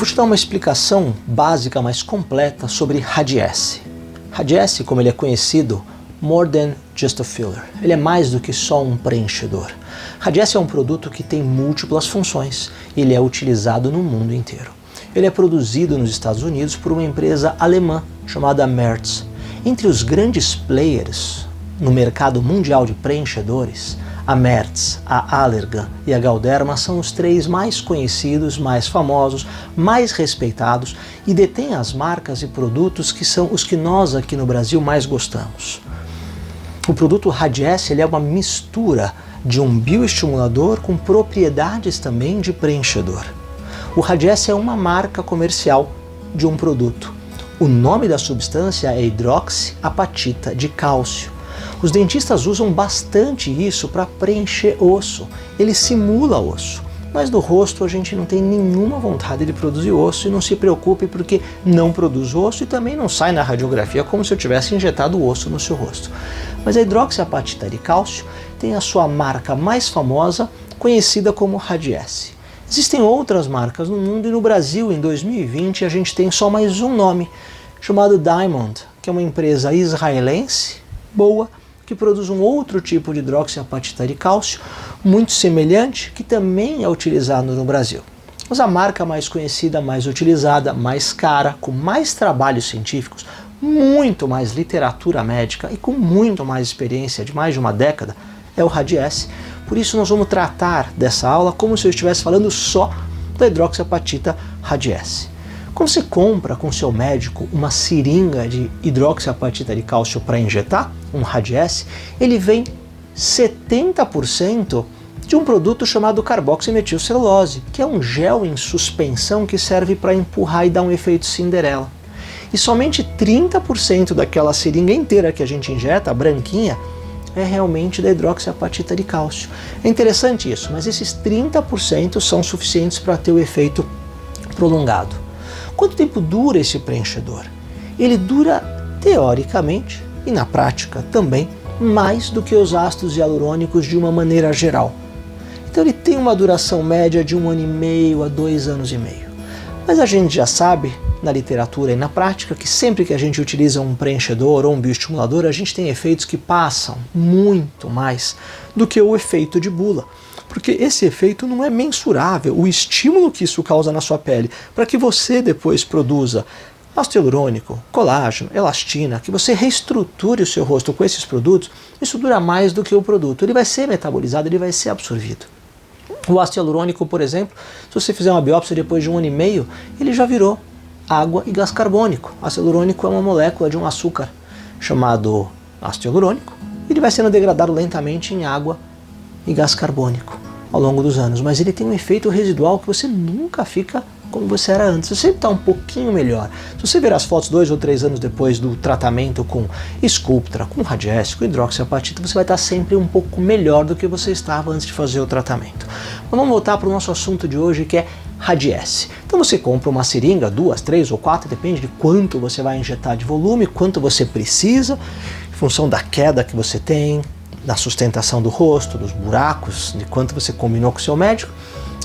vou te dar uma explicação básica, mais completa sobre Radiesse. Radiesse, como ele é conhecido, more than just a filler. Ele é mais do que só um preenchedor. Radiesse é um produto que tem múltiplas funções. Ele é utilizado no mundo inteiro. Ele é produzido nos Estados Unidos por uma empresa alemã chamada Merz. Entre os grandes players no mercado mundial de preenchedores, a Merz, a Allergan e a Galderma são os três mais conhecidos, mais famosos, mais respeitados e detêm as marcas e produtos que são os que nós aqui no Brasil mais gostamos. O produto Radiesse ele é uma mistura de um bioestimulador com propriedades também de preenchedor. O Radiesse é uma marca comercial de um produto. O nome da substância é hidroxiapatita de cálcio. Os dentistas usam bastante isso para preencher osso. Ele simula osso. Mas no rosto a gente não tem nenhuma vontade de produzir osso e não se preocupe porque não produz osso e também não sai na radiografia como se eu tivesse injetado osso no seu rosto. Mas a hidroxiapatita de cálcio tem a sua marca mais famosa, conhecida como Radiesse. Existem outras marcas no mundo e no Brasil, em 2020, a gente tem só mais um nome, chamado Diamond, que é uma empresa israelense, boa, que produz um outro tipo de hidroxiapatita de cálcio, muito semelhante, que também é utilizado no Brasil. Mas a marca mais conhecida, mais utilizada, mais cara, com mais trabalhos científicos, muito mais literatura médica e com muito mais experiência de mais de uma década, é o Radiesse. Por isso nós vamos tratar dessa aula como se eu estivesse falando só da hidroxiapatita Radiesse. Quando você compra com seu médico uma seringa de hidroxiapatita de cálcio para injetar, um Radiesse, ele vem 70% de um produto chamado carboximetilcelulose, que é um gel em suspensão que serve para empurrar e dar um efeito Cinderela. E somente 30% daquela seringa inteira que a gente injeta, a branquinha, é realmente da hidroxiapatita de cálcio. É interessante isso, mas esses 30% são suficientes para ter o efeito prolongado. Quanto tempo dura esse preenchedor? Ele dura, teoricamente, e na prática também, mais do que os ácidos hialurônicos de uma maneira geral. Então ele tem uma duração média de 1 ano e meio a 2 anos e meio. Mas a gente já sabe, na literatura e na prática, que sempre que a gente utiliza um preenchedor ou um bioestimulador, a gente tem efeitos que passam muito mais do que o efeito de bula. Porque esse efeito não é mensurável, o estímulo que isso causa na sua pele, para que você depois produza ácido hialurônico, colágeno, elastina, que você reestruture o seu rosto com esses produtos, isso dura mais do que o produto. Ele vai ser metabolizado, ele vai ser absorvido. O ácido hialurônico, por exemplo, se você fizer uma biópsia depois de 1 ano e meio, ele já virou água e gás carbônico. O ácido hialurônico é uma molécula de um açúcar chamado ácido hialurônico. Ele vai sendo degradado lentamente em água e gás carbônico ao longo dos anos, mas ele tem um efeito residual que você nunca fica como você era antes. Você está um pouquinho melhor. Se você ver as fotos 2 ou 3 anos depois do tratamento com Sculptra, com Radiesse, com hidroxiapatita, você vai estar sempre um pouco melhor do que você estava antes de fazer o tratamento. Mas vamos voltar para o nosso assunto de hoje, que é Radiesse. Então você compra uma seringa, 2, 3 ou 4, depende de quanto você vai injetar de volume, quanto você precisa, em função da queda que você tem, da sustentação do rosto, dos buracos, de quanto você combinou com o seu médico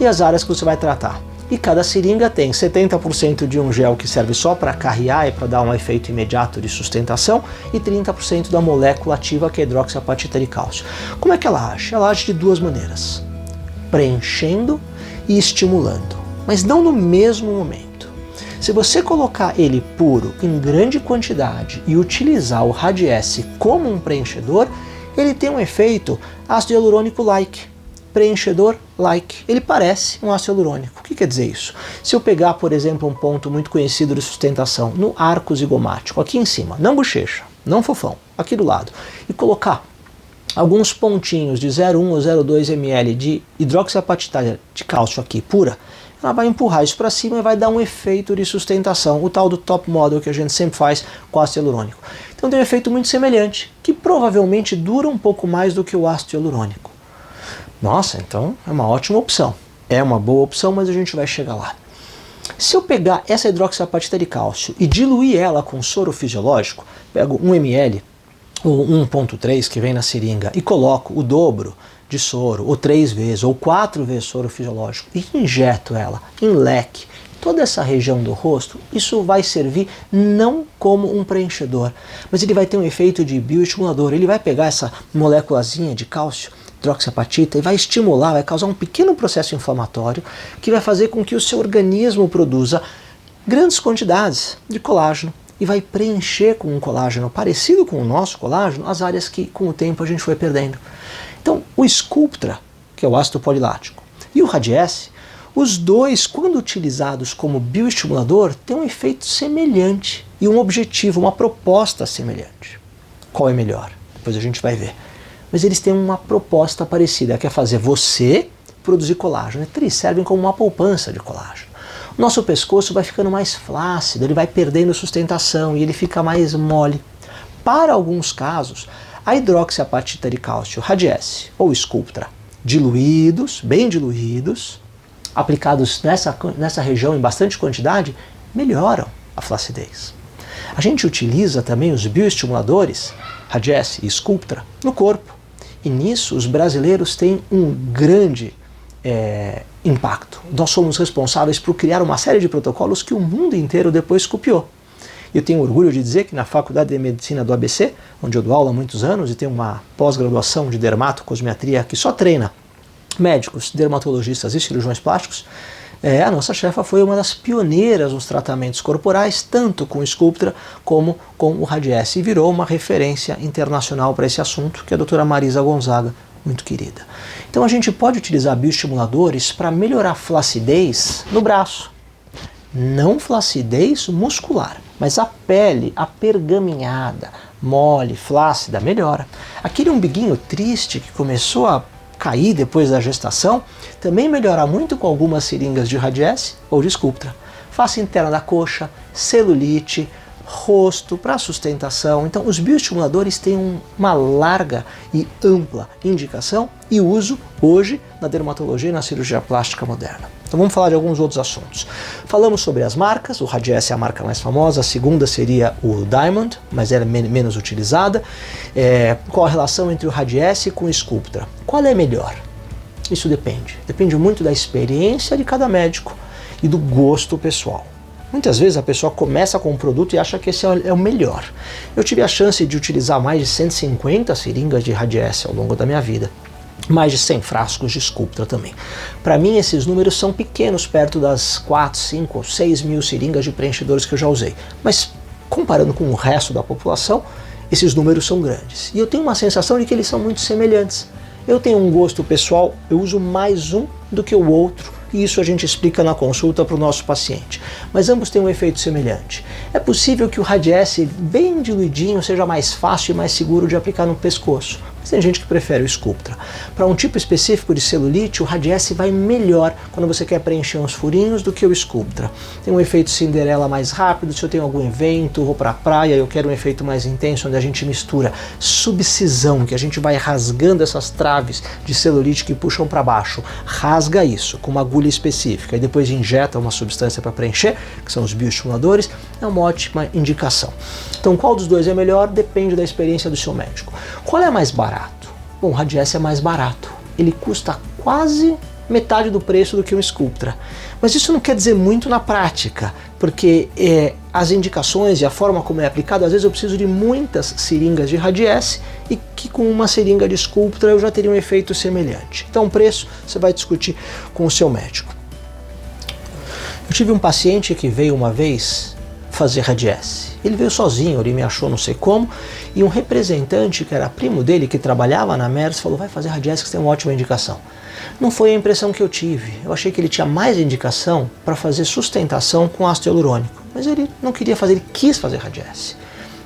e as áreas que você vai tratar. E cada seringa tem 70% de um gel que serve só para carrear e para dar um efeito imediato de sustentação e 30% da molécula ativa que é a hidroxiapatita de cálcio. Como é que ela age? Ela age de duas maneiras, preenchendo e estimulando, mas não no mesmo momento. Se você colocar ele puro em grande quantidade e utilizar o Radiesse como um preenchedor, ele tem um efeito ácido hialurônico-like, preenchedor-like. Ele parece um ácido hialurônico. O que quer dizer isso? Se eu pegar, por exemplo, um ponto muito conhecido de sustentação no arco zigomático, aqui em cima, não bochecha, não fofão, aqui do lado, e colocar alguns pontinhos de 0,1 ou 0,2 ml de hidroxiapatita de cálcio aqui pura, ela vai empurrar isso para cima e vai dar um efeito de sustentação, o tal do top model que a gente sempre faz com ácido hialurônico. Então tem um efeito muito semelhante, que provavelmente dura um pouco mais do que o ácido hialurônico. Nossa, então é uma ótima opção. É uma boa opção, mas a gente vai chegar lá. Se eu pegar essa hidroxiapatita de cálcio e diluir ela com soro fisiológico, pego 1 ml ou 1,3 que vem na seringa e coloco o dobro de soro, ou 3 vezes, ou 4 vezes soro fisiológico, e injeto ela em leque, toda essa região do rosto, isso vai servir não como um preenchedor, mas ele vai ter um efeito de bioestimulador. Ele vai pegar essa moléculazinha de cálcio, hidroxiapatita, e vai estimular, vai causar um pequeno processo inflamatório que vai fazer com que o seu organismo produza grandes quantidades de colágeno e vai preencher com um colágeno parecido com o nosso colágeno as áreas que com o tempo a gente foi perdendo. Então o Sculptra, que é o ácido polilático, e o Radiesse, os dois, quando utilizados como bioestimulador, têm um efeito semelhante e um objetivo, uma proposta semelhante. Qual é melhor? Depois a gente vai ver. Mas eles têm uma proposta parecida, que é fazer você produzir colágeno. Eles servem como uma poupança de colágeno. O nosso pescoço vai ficando mais flácido, ele vai perdendo sustentação e ele fica mais mole. Para alguns casos, a hidroxiapatita de cálcio, Radiesse ou Sculptra, diluídos, bem diluídos, aplicados nessa região em bastante quantidade, melhoram a flacidez. A gente utiliza também os bioestimuladores, Radiesse e Sculptra, no corpo. E nisso os brasileiros têm um grande impacto. Nós somos responsáveis por criar uma série de protocolos que o mundo inteiro depois copiou. Eu tenho orgulho de dizer que na Faculdade de Medicina do ABC, onde eu dou aula há muitos anos e tenho uma pós-graduação de dermatocosmetria que só treina médicos, dermatologistas e cirurgiões plásticos, a nossa chefa foi uma das pioneiras nos tratamentos corporais, tanto com o Sculptra como com o Radiesse, e virou uma referência internacional para esse assunto, que é a doutora Marisa Gonzaga, muito querida. Então a gente pode utilizar bioestimuladores para melhorar a flacidez no braço. Não flacidez muscular, mas a pele apergaminhada, mole, flácida, melhora. Aquele umbiguinho triste que começou a cair depois da gestação, também melhora muito com algumas seringas de Radiesse ou de Sculptra. Face interna da coxa, celulite, rosto, para sustentação. Então os bioestimuladores têm uma larga e ampla indicação e uso hoje na dermatologia e na cirurgia plástica moderna. Então vamos falar de alguns outros assuntos. Falamos sobre as marcas, o Radiesse é a marca mais famosa, a segunda seria o Diamond, mas ela é menos utilizada. Qual a relação entre o Radiesse com o Sculptra? Qual é melhor? Isso depende muito da experiência de cada médico e do gosto pessoal. Muitas vezes a pessoa começa com um produto e acha que esse é o melhor. Eu tive a chance de utilizar mais de 150 seringas de Radiesse ao longo da minha vida. Mais de 100 frascos de Sculptra também. Para mim esses números são pequenos perto das 4, 5 ou 6 mil seringas de preenchedores que eu já usei. Mas comparando com o resto da população, esses números são grandes. E eu tenho uma sensação de que eles são muito semelhantes. Eu tenho um gosto pessoal, eu uso mais um do que o outro. E isso a gente explica na consulta para o nosso paciente. Mas ambos têm um efeito semelhante. É possível que o Radiesse bem diluidinho seja mais fácil e mais seguro de aplicar no pescoço. Mas tem gente que prefere o Sculptra. Para um tipo específico de celulite, o Radiesse vai melhor quando você quer preencher uns furinhos do que o Sculptra. Tem um efeito Cinderela mais rápido, se eu tenho algum evento, vou para a praia, eu quero um efeito mais intenso, onde a gente mistura subcisão, que a gente vai rasgando essas traves de celulite que puxam para baixo. Rasga isso com uma agulha específica e depois injeta uma substância para preencher, que são os bioestimuladores, é uma ótima indicação. Então qual dos dois é melhor depende da experiência do seu médico. Qual é mais barato? Bom, o Radiesse é mais barato. Ele custa quase metade do preço do que o Sculptra. Mas isso não quer dizer muito na prática, porque as indicações e a forma como é aplicado, às vezes eu preciso de muitas seringas de Radiesse e que com uma seringa de Sculptra eu já teria um efeito semelhante. Então o preço você vai discutir com o seu médico. Eu tive um paciente que veio uma vez fazer Radiesse. Ele veio sozinho, ele me achou não sei como, e um representante que era primo dele, que trabalhava na Merz, falou: vai fazer Radiesse que você tem uma ótima indicação. Não foi a impressão que eu tive. Eu achei que ele tinha mais indicação para fazer sustentação com ácido hialurônico, mas ele não queria fazer, ele quis fazer Radiesse.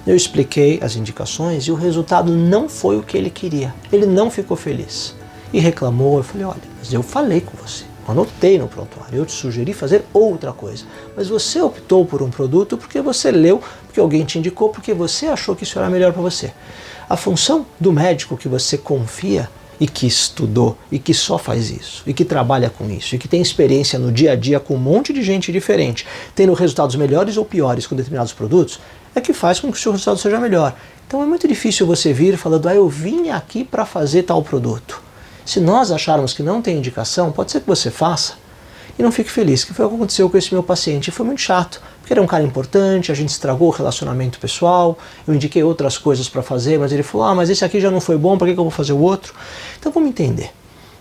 Eu expliquei as indicações e o resultado não foi o que ele queria. Ele não ficou feliz e reclamou. Eu falei: olha, mas eu falei com você, anotei no prontuário, eu te sugeri fazer outra coisa, mas você optou por um produto porque você leu, porque alguém te indicou, porque você achou que isso era melhor para você. A função do médico que você confia e que estudou e que só faz isso, e que trabalha com isso, e que tem experiência no dia a dia com um monte de gente diferente, tendo resultados melhores ou piores com determinados produtos, é que faz com que o seu resultado seja melhor. Então é muito difícil você vir falando: eu vim aqui para fazer tal produto. Se nós acharmos que não tem indicação, pode ser que você faça e não fique feliz, que foi o que aconteceu com esse meu paciente. Foi muito chato, porque ele é um cara importante, a gente estragou o relacionamento pessoal, eu indiquei outras coisas para fazer, mas ele falou, mas esse aqui já não foi bom, para que eu vou fazer o outro? Então vamos entender.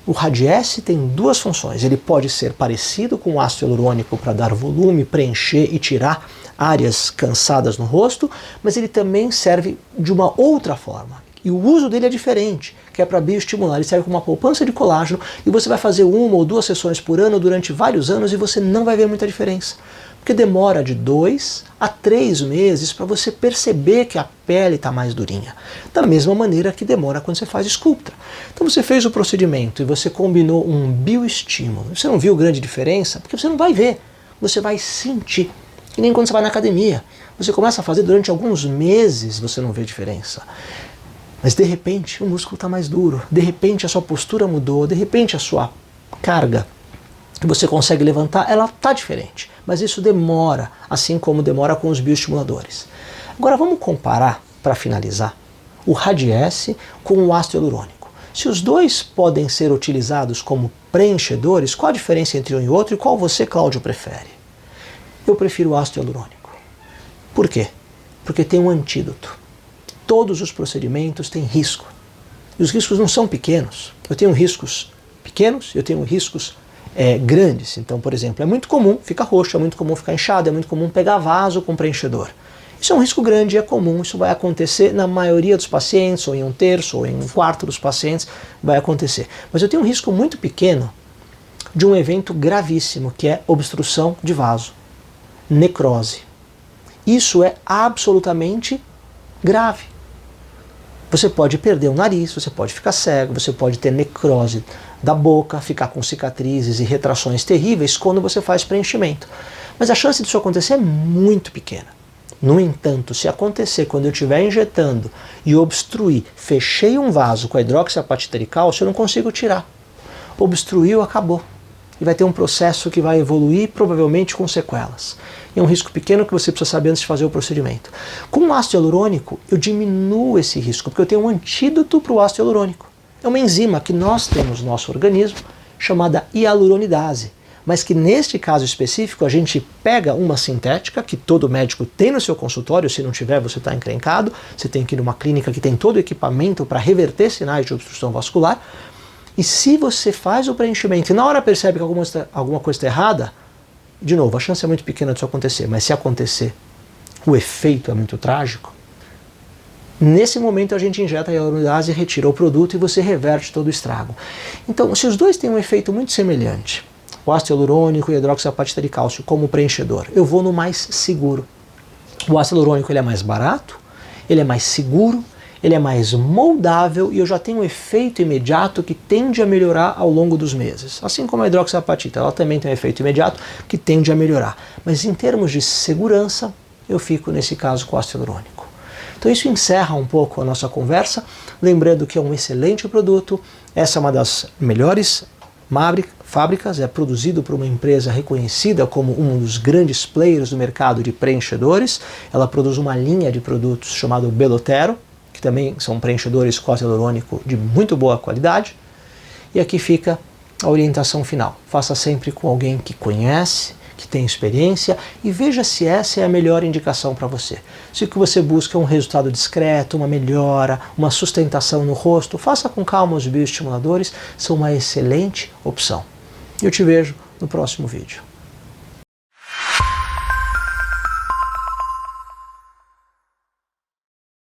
O Radiesse tem duas funções. Ele pode ser parecido com o ácido hialurônico para dar volume, preencher e tirar áreas cansadas no rosto, mas ele também serve de uma outra forma. E o uso dele é diferente, que é para bioestimular. Ele serve como uma poupança de colágeno e você vai fazer 1 ou 2 sessões por ano durante vários anos e você não vai ver muita diferença. Porque demora de 2 a 3 meses para você perceber que a pele está mais durinha. Da mesma maneira que demora quando você faz Sculptra. Então você fez o procedimento e você combinou um bioestímulo. Você não viu grande diferença? Porque você não vai ver. Você vai sentir. Que nem quando você vai na academia. Você começa a fazer durante alguns meses, você não vê diferença. Mas de repente o músculo está mais duro, de repente a sua postura mudou, de repente a sua carga que você consegue levantar, ela está diferente. Mas isso demora, assim como demora com os bioestimuladores. Agora vamos comparar, para finalizar, o Radiesse com o ácido hialurônico. Se os dois podem ser utilizados como preenchedores, qual a diferença entre um e outro e qual você, Cláudio, prefere? Eu prefiro o ácido hialurônico. Por quê? Porque tem um antídoto. Todos os procedimentos têm risco. E os riscos não são pequenos. Eu tenho riscos pequenos, eu tenho riscos grandes. Então, por exemplo, é muito comum ficar roxo, é muito comum ficar inchado, é muito comum pegar vaso com preenchedor. Isso é um risco grande, é comum, isso vai acontecer na maioria dos pacientes, ou em 1/3, ou em 1/4 dos pacientes, vai acontecer. Mas eu tenho um risco muito pequeno de um evento gravíssimo, que é obstrução de vaso, necrose. Isso é absolutamente grave. Você pode perder o nariz, você pode ficar cego, você pode ter necrose da boca, ficar com cicatrizes e retrações terríveis quando você faz preenchimento. Mas a chance disso acontecer é muito pequena. No entanto, se acontecer quando eu estiver injetando e obstruir, fechei um vaso com a hidroxiapatita de cálcio, eu não consigo tirar. Obstruiu, acabou. E vai ter um processo que vai evoluir, provavelmente com sequelas. E é um risco pequeno que você precisa saber antes de fazer o procedimento. Com o ácido hialurônico, eu diminuo esse risco, porque eu tenho um antídoto para o ácido hialurônico. É uma enzima que nós temos no nosso organismo, chamada hialuronidase. Mas que neste caso específico, a gente pega uma sintética, que todo médico tem no seu consultório, se não tiver você está encrencado, você tem que ir numa clínica que tem todo o equipamento para reverter sinais de obstrução vascular. E se você faz o preenchimento e na hora percebe que alguma coisa está errada, de novo, a chance é muito pequena disso acontecer, mas se acontecer, o efeito é muito trágico. Nesse momento a gente injeta a hialuronidase, retira o produto e você reverte todo o estrago. Então, se os dois têm um efeito muito semelhante, o ácido hialurônico e a hidroxiapatita de cálcio como preenchedor, eu vou no mais seguro. O ácido hialurônico ele é mais barato, ele é mais seguro, ele é mais moldável e eu já tenho um efeito imediato que tende a melhorar ao longo dos meses. Assim como a hidroxiapatita, ela também tem um efeito imediato que tende a melhorar. Mas em termos de segurança, eu fico nesse caso com o ácido hialurônico. Então isso encerra um pouco a nossa conversa, lembrando que é um excelente produto, essa é uma das melhores fábricas, é produzido por uma empresa reconhecida como um dos grandes players do mercado de preenchedores. Ela produz uma linha de produtos chamado Belotero, que também são preenchedores com ácido hialurônico de muito boa qualidade. E aqui fica a orientação final. Faça sempre com alguém que conhece, que tem experiência e veja se essa é a melhor indicação para você. Se o que você busca é um resultado discreto, uma melhora, uma sustentação no rosto, faça com calma. Os bioestimuladores são uma excelente opção. Eu te vejo no próximo vídeo.